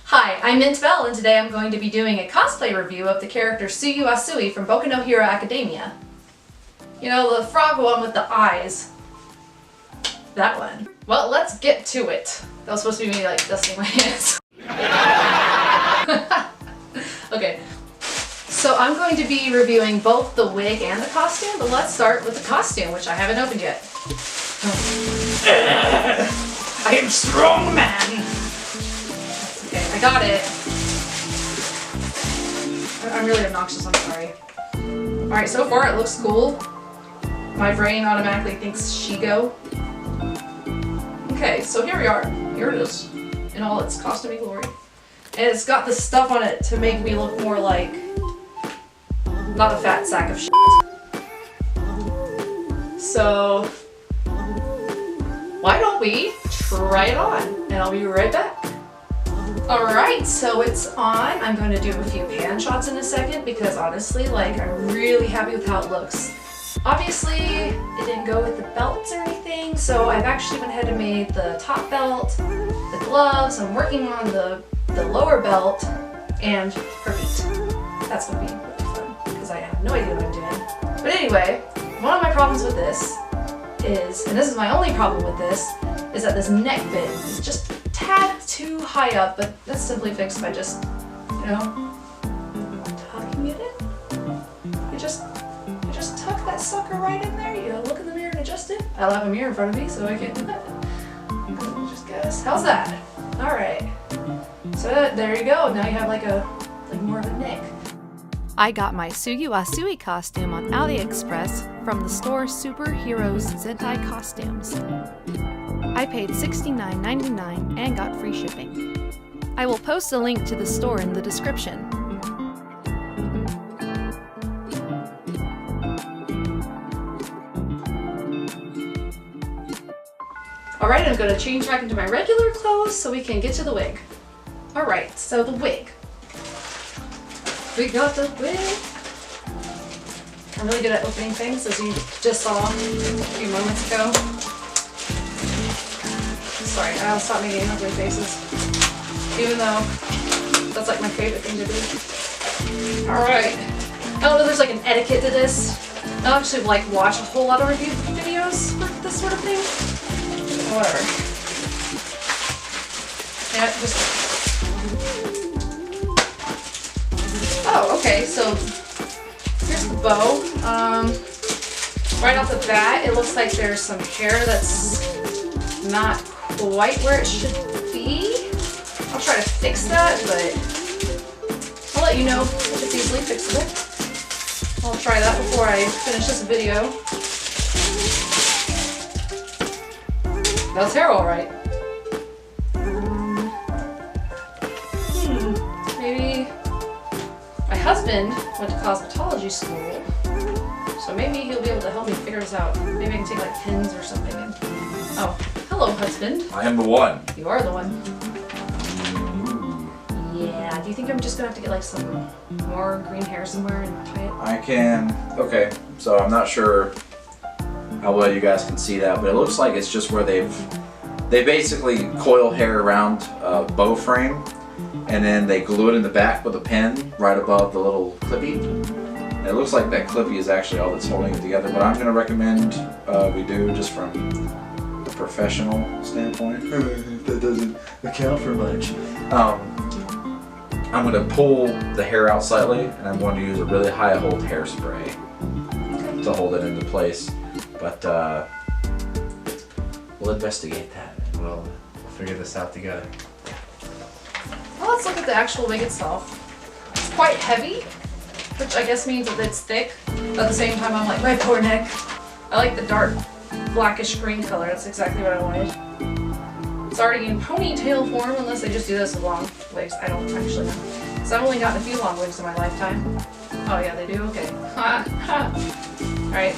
Hi, I'm Mint Bell, and today I'm going to be doing a cosplay review of the character Tsuyu Asui from Boku no Hero Academia. You know, the frog one with the eyes. That one. Well, let's get to it. That was supposed to be me, like, dusting my hands. Okay. So I'm going to be reviewing both the wig and the costume, but let's start with the costume, which I haven't opened yet. I am strong man! Okay, I got it. I'm really obnoxious, I'm sorry. Alright, so far it looks cool. My brain automatically thinks Shigo. Okay, so here we are. Here it is. In all its costumey glory. And it's got the stuff on it to make me look more like... not a fat sack of shit. So... why don't we try it on? And I'll be right back. Alright, so it's on. I'm going to do a few pan shots in a second because honestly, like, I'm really happy with how it looks. Obviously, it didn't go with the belts or anything, so I've actually went ahead and made the top belt, the gloves, I'm working on the lower belt, and her feet. That's going to be really fun because I have no idea what I'm doing. But anyway, one of my problems with this is, and this is my only problem with this, is that this neck bit is just a tad too high up, but that's simply fixed by just, you know, tucking it in. You just tuck that sucker right in there, you look in the mirror and adjust it. I'll have a mirror in front of me so I can do that. Just guess. How's that? Alright. So there you go, now you have like more of a neck. I got my Tsuyu Asui costume on AliExpress from the store Superheroes Zentai Costumes. I paid $69.99 and got free shipping. I will post a link to the store in the description. Alright, I'm going to change back into my regular clothes so we can get to the wig. Alright, so the wig. We got the wig. I'm really good at opening things, as you just saw a few moments ago. Sorry, I'll stop making ugly faces. Even though that's like my favorite thing to do. Alright. I don't know if there's like an etiquette to this. I don't actually like watch a whole lot of review videos for this sort of thing. Whatever. Yeah, just... oh, okay, so here's the bow. Right off the bat, it looks like there's some hair that's not quite where it should be. I'll try to fix that, but I'll let you know if it's easily fixable. I'll try that before I finish this video. That's hair alright. Maybe my husband went to cosmetology school, so maybe he'll be able to help me figure this out. Maybe I can take like pins or something. Oh, hello, husband. I am the one. You are the one. Yeah, do you think I'm just gonna have to get like some more green hair somewhere and tie it? I can. Okay, so I'm not sure how well you guys can see that, but it looks like it's just where they basically coil hair around a bow frame, and then they glue it in the back with a pin right above the little clippy. And it looks like that clippy is actually all that's holding it together, but I'm going to recommend we do just from a professional standpoint. That doesn't account for much. I'm going to pull the hair out slightly, and I'm going to use a really high hold hairspray to hold it into place. But we'll investigate that, and we'll figure this out together. Well, let's look at the actual wig itself. It's quite heavy, which I guess means that it's thick. But at the same time, I'm like, my poor neck. I like the dark blackish green color. That's exactly what I wanted. It's already in ponytail form, unless they just do this with long wigs. I don't actually know. So I've only gotten a few long wigs in my lifetime. Oh yeah, they do? Okay. Alright,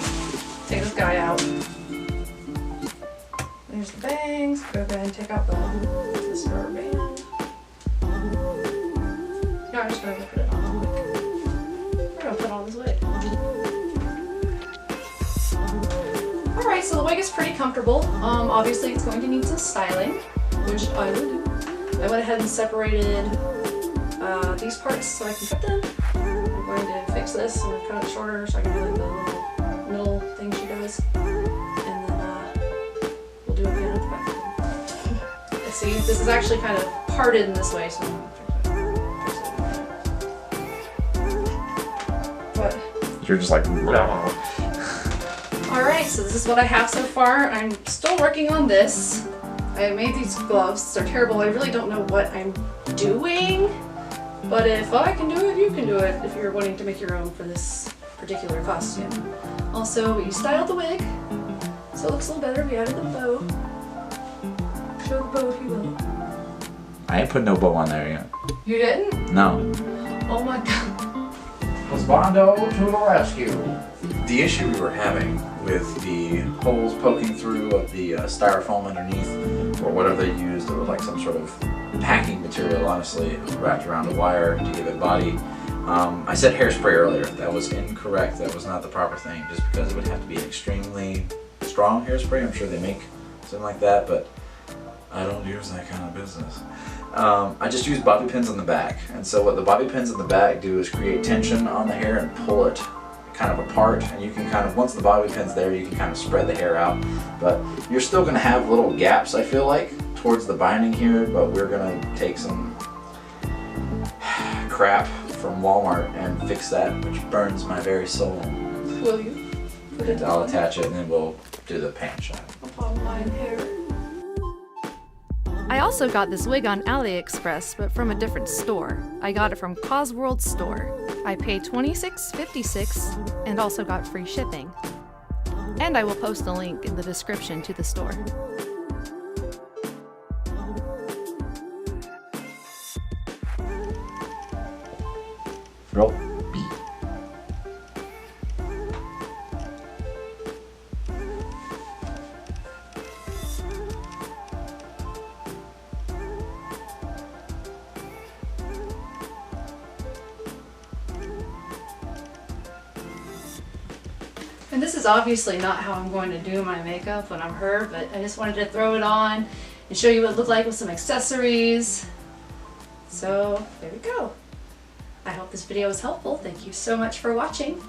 take this guy out. There's the bangs. Go ahead and take out the rubber band. No, I'm just going to put it on. We're going to put on this wig. Alright, Alright, so the wig is pretty comfortable. Obviously it's going to need some styling, which I will do. I went ahead and separated these parts so I can cut them. I'm going to fix this and cut it shorter so I can do like the little middle thing she does. And then we'll do it again at the back. See, this is actually kind of parted in this way, so I'm going to fix it. But You're just like, alright, so this is what I have so far. I'm still working on this. I made these gloves. They're terrible. I really don't know what I'm doing. But if I can do it, you can do it if you're wanting to make your own for this particular costume. Also, we styled the wig, so it looks a little better. We added the bow. Show the bow if you will. I ain't put no bow on there yet. You didn't? No. Oh my god. Bondo to the rescue. The issue we were having with the holes poking through of the styrofoam underneath, or whatever they used, it was like some sort of packing material, honestly, wrapped around a wire to give it body. I said hairspray earlier. That was incorrect. That was not the proper thing, just because it would have to be an extremely strong hairspray. I'm sure they make something like that, but I don't use that kind of business. I just use bobby pins on the back, and so what the bobby pins on the back do is create tension on the hair and pull it kind of apart, and you can kind of, once the bobby pin's there, you can kind of spread the hair out, but you're still going to have little gaps, I feel like, towards the binding here, but we're going to take some crap from Walmart and fix that, which burns my very soul. Will you? And I'll attach it, and then we'll do the pan shot. Upon my hair. I also got this wig on AliExpress, but from a different store. I got it from Cosworld store. I paid $26.56 and also got free shipping. And I will post a link in the description to the store. Roll B. And this is obviously not how I'm going to do my makeup when I'm her, but I just wanted to throw it on and show you what it looked like with some accessories. So there we go. I hope this video was helpful. Thank you so much for watching.